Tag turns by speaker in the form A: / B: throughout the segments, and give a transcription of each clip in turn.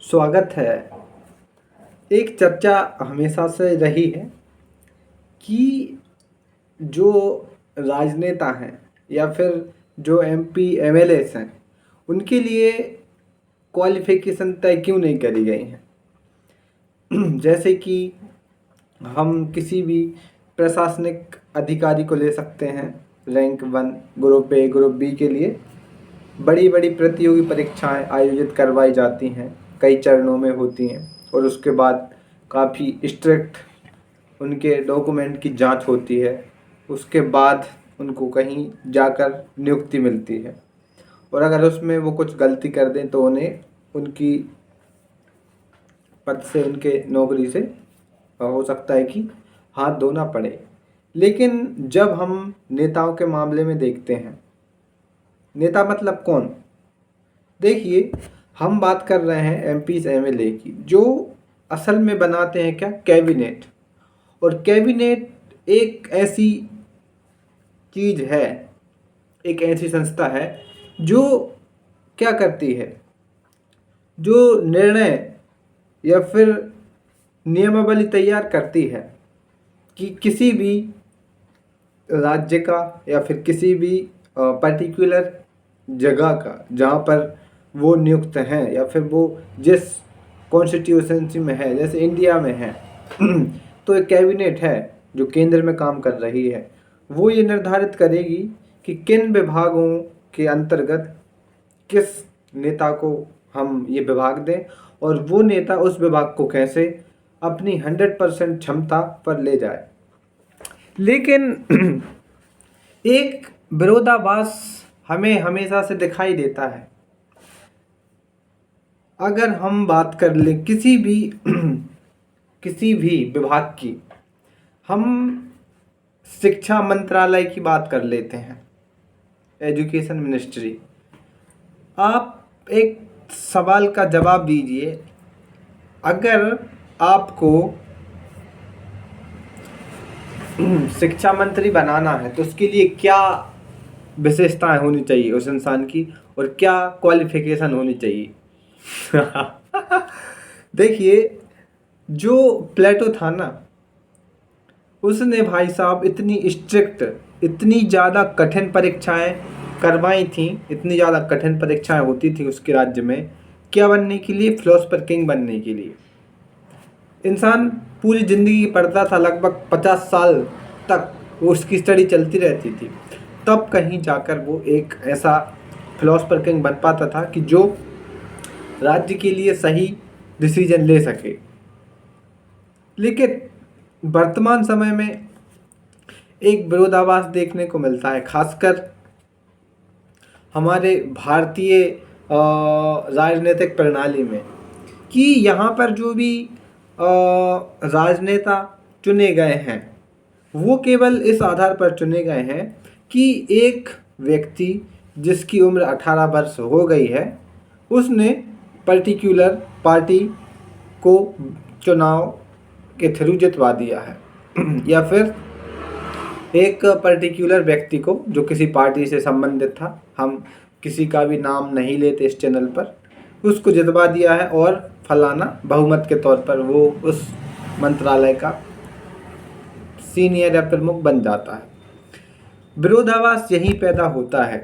A: स्वागत है। एक चर्चा हमेशा से रही है कि जो राजनेता हैं या फिर जो एमपी एमएलएस हैं उनके लिए क्वालिफिकेशन तय क्यों नहीं करी गई हैं। जैसे कि हम किसी भी प्रशासनिक अधिकारी को ले सकते हैं। Rank 1, group A, group B के लिए बड़ी बड़ी प्रतियोगी परीक्षाएं आयोजित करवाई जाती हैं, कई चरणों में होती हैं और उसके बाद काफ़ी स्ट्रिक्ट उनके डॉक्यूमेंट की जांच होती है। उसके बाद उनको कहीं जाकर नियुक्ति मिलती है और अगर उसमें वो कुछ गलती कर दें तो उन्हें उनकी पद से, उनके नौकरी से हो सकता है कि हाथ धोना पड़े। लेकिन जब हम नेताओं के मामले में देखते हैं, नेता मतलब कौन? देखिए, हम बात कर रहे हैं एमपीज एमएलए की, जो असल में बनाते हैं क्या? कैबिनेट। और कैबिनेट एक ऐसी चीज है, एक ऐसी संस्था है जो क्या करती है, जो निर्णय या फिर नियमावली तैयार करती है कि किसी भी राज्य का या फिर किसी भी पर्टिकुलर जगह का जहाँ पर वो नियुक्त हैं या फिर वो जिस कॉन्स्टिट्यूशंसी में है, जैसे इंडिया में है तो एक कैबिनेट है जो केंद्र में काम कर रही है। वो ये निर्धारित करेगी कि किन विभागों के अंतर्गत किस नेता को हम ये विभाग दें और वो नेता उस विभाग को कैसे अपनी 100% क्षमता पर ले जाए। लेकिन एक विरोधाभास हमें हमेशा से दिखाई देता है। अगर हम बात कर लें किसी भी किसी भी विभाग की, हम शिक्षा मंत्रालय की बात कर लेते हैं, एजुकेशन मिनिस्ट्री। आप एक सवाल का जवाब दीजिए, अगर आपको शिक्षा मंत्री बनाना है तो उसके लिए क्या विशेषताएं होनी चाहिए उस इंसान की और क्या क्वालिफिकेशन होनी चाहिए? देखिए, जो प्लेटो था ना, उसने भाई साहब इतनी स्ट्रिक्ट, इतनी ज़्यादा कठिन परीक्षाएं करवाई थी, इतनी ज़्यादा कठिन परीक्षाएं होती थी उसके राज्य में। क्या बनने के लिए? फिलोसफर किंग बनने के लिए। इंसान पूरी ज़िंदगी पढ़ता था, लगभग 50 साल तक वो उसकी स्टडी चलती रहती थी, तब कहीं जाकर वो एक ऐसा फिलोसफर किंग बन पाता था कि जो राज्य के लिए सही डिसीजन ले सके। लेकिन वर्तमान समय में एक विरोधाभास देखने को मिलता है, खासकर हमारे भारतीय राजनीतिक प्रणाली में, कि यहाँ पर जो भी राजनेता चुने गए हैं वो केवल इस आधार पर चुने गए हैं कि एक व्यक्ति जिसकी उम्र 18 वर्ष हो गई है उसने पर्टिकुलर पार्टी को चुनाव के थ्रू जितवा दिया है या फिर एक पर्टिकुलर व्यक्ति को जो किसी पार्टी से संबंधित था, हम किसी का भी नाम नहीं लेते इस चैनल पर, उसको जितवा दिया है और फलाना बहुमत के तौर पर वो उस मंत्रालय का सीनियर या प्रमुख बन जाता है। विरोधाभास यहीं पैदा होता है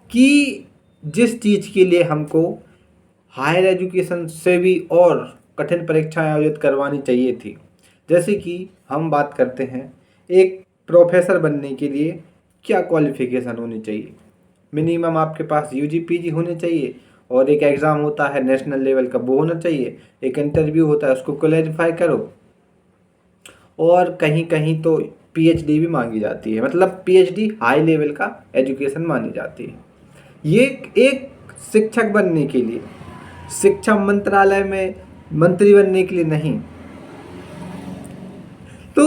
A: कि जिस चीज़ के लिए हमको हायर एजुकेशन से भी और कठिन परीक्षाएं आयोजित करवानी चाहिए थी, जैसे कि हम बात करते हैं एक प्रोफेसर बनने के लिए क्या क्वालिफिकेशन होनी चाहिए। मिनिमम आपके पास यूजी पीजी होने चाहिए और एक एग्ज़ाम होता है नेशनल लेवल का, वो होना चाहिए। एक इंटरव्यू होता है, उसको क्वालिफाई करो और कहीं कहीं तो पीएचडी भी मांगी जाती है, मतलब पीएचडी हाई लेवल का एजुकेशन मानी जाती है। ये एक शिक्षक बनने के लिए, शिक्षा मंत्रालय में मंत्री बनने के लिए नहीं। तो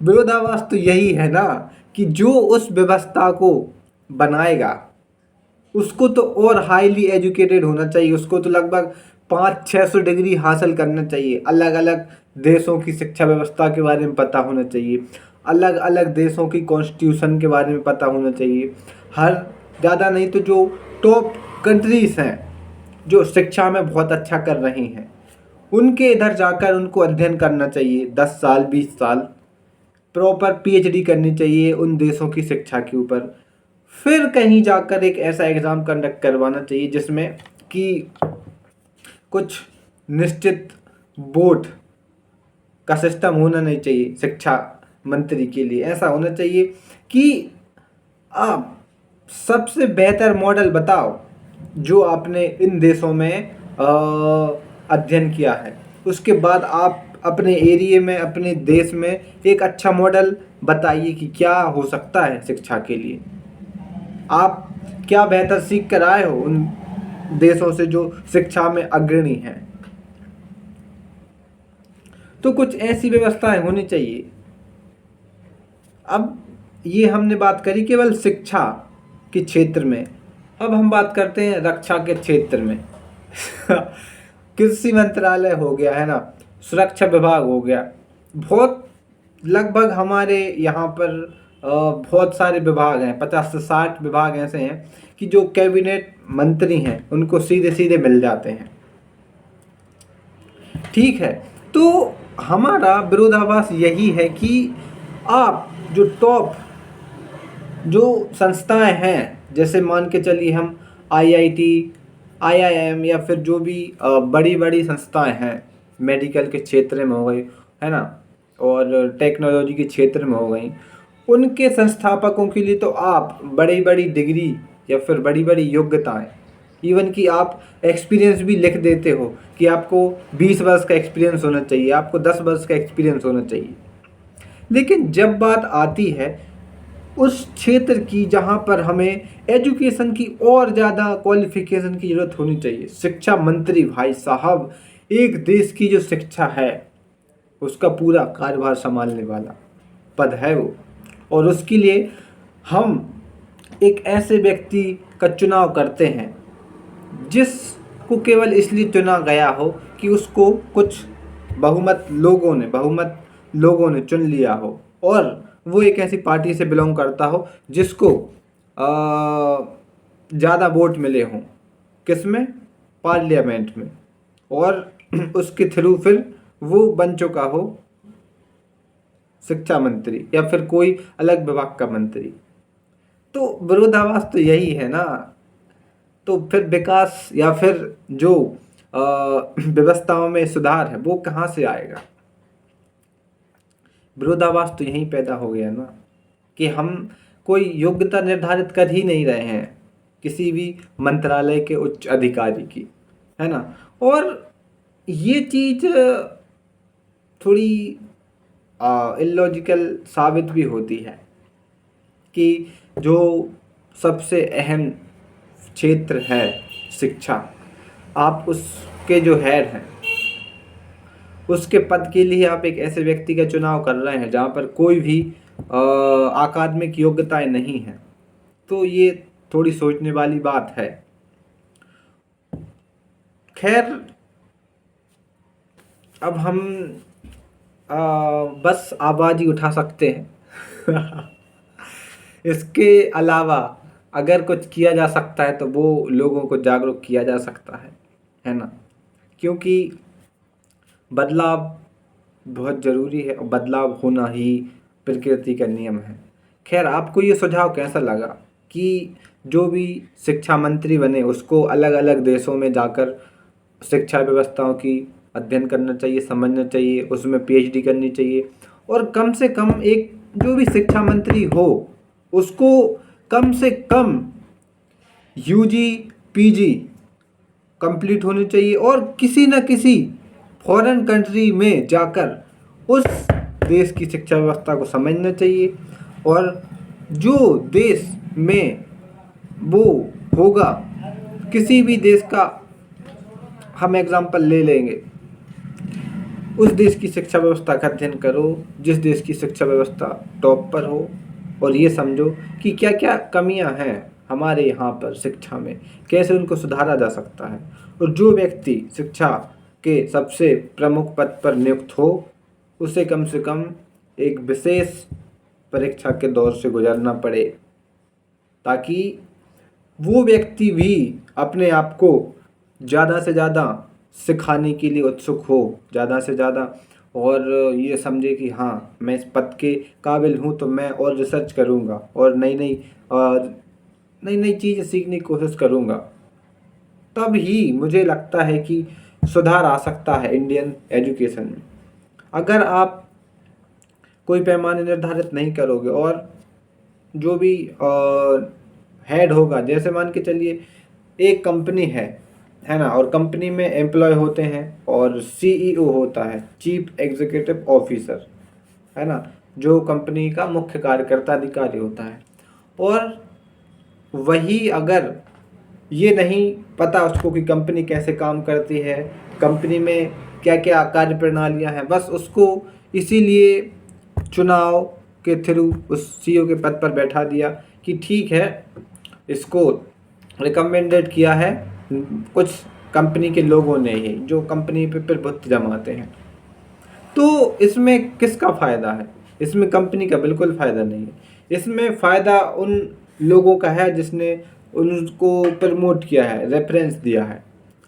A: विरोधाभास तो यही है ना कि जो उस व्यवस्था को बनाएगा उसको तो और हाईली एजुकेटेड होना चाहिए, उसको तो लगभग 500-600 डिग्री हासिल करना चाहिए, अलग अलग देशों की शिक्षा व्यवस्था के बारे में पता होना चाहिए, अलग अलग देशों की कॉन्स्टिट्यूशन के बारे में पता होना चाहिए। हर ज़्यादा नहीं तो जो टॉप कंट्रीज़ हैं जो शिक्षा में बहुत अच्छा कर रहे हैं, उनके इधर जाकर उनको अध्ययन करना चाहिए 10 साल 20 साल, प्रॉपर पीएचडी करनी चाहिए उन देशों की शिक्षा के ऊपर। फिर कहीं जाकर एक ऐसा एग्ज़ाम कंडक्ट करवाना चाहिए जिसमें कि कुछ निश्चित बोर्ड का सिस्टम होना नहीं चाहिए शिक्षा मंत्री के लिए। ऐसा होना चाहिए कि आप सबसे बेहतर मॉडल बताओ जो आपने इन देशों में अध्ययन किया है, उसके बाद आप अपने एरिया में, अपने देश में एक अच्छा मॉडल बताइए कि क्या हो सकता है शिक्षा के लिए। आप क्या बेहतर सीख कर आए हो उन देशों से जो शिक्षा में अग्रणी हैं। तो कुछ ऐसी व्यवस्थाएं होनी चाहिए। अब ये हमने बात करी केवल शिक्षा के क्षेत्र में, अब हम बात करते हैं रक्षा के क्षेत्र में। कृषि मंत्रालय हो गया है ना, सुरक्षा विभाग हो गया, बहुत लगभग हमारे यहाँ पर बहुत सारे विभाग हैं, 50 से 60 विभाग ऐसे हैं कि जो कैबिनेट मंत्री हैं उनको सीधे सीधे मिल जाते हैं। ठीक है, तो हमारा विरोधाभास यही है कि आप जो टॉप जो संस्थाएं हैं, जैसे मान के चलिए हम आईआईटी, आईआईएम या फिर जो भी बड़ी बड़ी संस्थाएं हैं, मेडिकल के क्षेत्र में हो गई है ना, और टेक्नोलॉजी के क्षेत्र में हो गई, उनके संस्थापकों के लिए तो आप बड़ी बड़ी डिग्री या फिर बड़ी बड़ी योग्यताएं, इवन कि आप एक्सपीरियंस भी लिख देते हो कि आपको 20 वर्ष का एक्सपीरियंस होना चाहिए, आपको 10 वर्ष का एक्सपीरियंस होना चाहिए। लेकिन जब बात आती है उस क्षेत्र की जहाँ पर हमें एजुकेशन की और ज़्यादा क्वालिफिकेशन की ज़रूरत होनी चाहिए, शिक्षा मंत्री भाई साहब एक देश की जो शिक्षा है उसका पूरा कार्यभार संभालने वाला पद है वो, और उसके लिए हम एक ऐसे व्यक्ति का चुनाव करते हैं जिसको केवल इसलिए चुना गया हो कि उसको कुछ बहुमत लोगों ने चुन लिया हो, और वो एक ऐसी पार्टी से बिलोंग करता हो जिसको ज़्यादा वोट मिले हों, किसमें, पार्लियामेंट में, और उसके थ्रू फिर वो बन चुका हो शिक्षा मंत्री या फिर कोई अलग विभाग का मंत्री। तो विरोधाभास तो यही है ना। तो फिर विकास या फिर जो व्यवस्थाओं में सुधार है वो कहाँ से आएगा। विरोधाभास तो यहीं पैदा हो गया ना कि हम कोई योग्यता निर्धारित कर ही नहीं रहे हैं किसी भी मंत्रालय के उच्च अधिकारी की, है ना। और ये चीज़ थोड़ी इलॉजिकल साबित भी होती है कि जो सबसे अहम क्षेत्र है शिक्षा, आप उसके जो हेड हैं उसके पद के लिए आप एक ऐसे व्यक्ति का चुनाव कर रहे हैं जहाँ पर कोई भी अकादमिक योग्यताएं नहीं हैं। तो ये थोड़ी सोचने वाली बात है। खैर, अब हम बस आवाज़ ही उठा सकते हैं। इसके अलावा अगर कुछ किया जा सकता है तो वो लोगों को जागरूक किया जा सकता है ना, क्योंकि बदलाव बहुत ज़रूरी है और बदलाव होना ही प्रकृति का नियम है। खैर, आपको ये सुझाव कैसा लगा कि जो भी शिक्षा मंत्री बने उसको अलग अलग देशों में जाकर शिक्षा व्यवस्थाओं की अध्ययन करना चाहिए, समझना चाहिए, उसमें पीएचडी करनी चाहिए, और कम से कम एक जो भी शिक्षा मंत्री हो उसको कम से कम यूजी पीजी कंप्लीट होनी चाहिए, और किसी न किसी फॉरेन कंट्री में जाकर उस देश की शिक्षा व्यवस्था को समझना चाहिए, और जो देश में वो होगा, किसी भी देश का हम एग्जाम्पल ले लेंगे, उस देश की शिक्षा व्यवस्था का अध्ययन करो जिस देश की शिक्षा व्यवस्था टॉप पर हो, और ये समझो कि क्या क्या कमियां हैं हमारे यहाँ पर शिक्षा में, कैसे उनको सुधारा जा सकता है, और जो व्यक्ति शिक्षा के सबसे प्रमुख पद पर नियुक्त हो उसे कम से कम एक विशेष परीक्षा के दौर से गुजरना पड़े, ताकि वो व्यक्ति भी अपने आप को ज़्यादा से ज़्यादा सिखाने के लिए उत्सुक हो, ज़्यादा से ज़्यादा, और ये समझे कि हाँ मैं इस पद के काबिल हूँ, तो मैं और रिसर्च करूँगा और नई नई चीज़ें सीखने की कोशिश करूँगा। तब ही मुझे लगता है कि सुधार आ सकता है इंडियन एजुकेशन में। अगर आप कोई पैमाने निर्धारित नहीं करोगे और जो भी हेड होगा, जैसे मान के चलिए एक कंपनी है ना, और कंपनी में एम्प्लॉय होते हैं और सीईओ होता है, चीफ एग्जीक्यूटिव ऑफिसर, है ना, जो कंपनी का मुख्य कार्यकर्ता अधिकारी होता है। और वही अगर ये नहीं पता उसको कि कंपनी कैसे काम करती है, कंपनी में क्या क्या कार्य प्रणालियाँ हैं, बस उसको इसीलिए चुनाव के थ्रू उस सीईओ के पद पर बैठा दिया कि ठीक है, इसको रिकमेंडेड किया है कुछ कंपनी के लोगों ने ही, जो कंपनी पे प्रभुत्व जमाते हैं। तो इसमें किसका फ़ायदा है? इसमें कंपनी का बिल्कुल फ़ायदा नहीं है। इसमें फ़ायदा उन लोगों का है जिसने उनको प्रमोट किया है, रेफरेंस दिया है।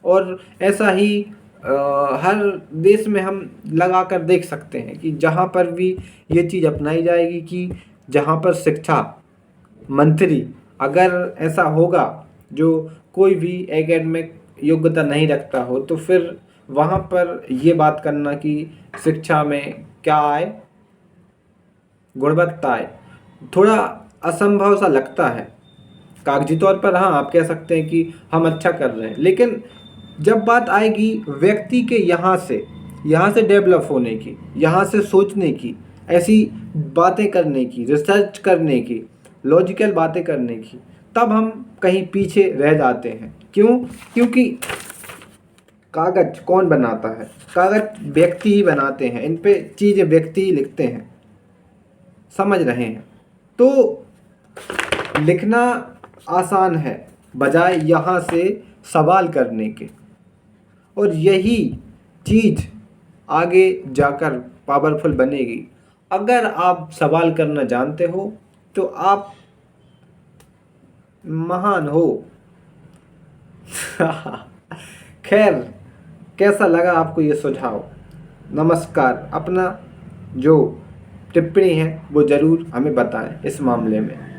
A: और ऐसा ही हर देश में हम लगा कर देख सकते हैं कि जहाँ पर भी ये चीज़ अपनाई जाएगी कि जहाँ पर शिक्षा मंत्री अगर ऐसा होगा जो कोई भी एकेडमिक योग्यता नहीं रखता हो, तो फिर वहाँ पर ये बात करना कि शिक्षा में क्या आए, गुणवत्ता आए, थोड़ा असंभव सा लगता है। कागजी तौर पर हाँ आप कह सकते हैं कि हम अच्छा कर रहे हैं, लेकिन जब बात आएगी व्यक्ति के यहाँ से डेवलप होने की, यहाँ से सोचने की, ऐसी बातें करने की, रिसर्च करने की, लॉजिकल बातें करने की, तब हम कहीं पीछे रह जाते हैं। क्यों? क्योंकि कागज कौन बनाता है? कागज व्यक्ति ही बनाते हैं, इन पे चीज़ें व्यक्ति ही लिखते हैं, समझ रहे हैं? तो लिखना आसान है बजाय यहाँ से सवाल करने के, और यही चीज़ आगे जाकर पावरफुल बनेगी। अगर आप सवाल करना जानते हो तो आप महान हो। खैर, कैसा लगा आपको ये सुझाव? नमस्कार। अपना जो टिप्पणी है वो ज़रूर हमें बताएं इस मामले में।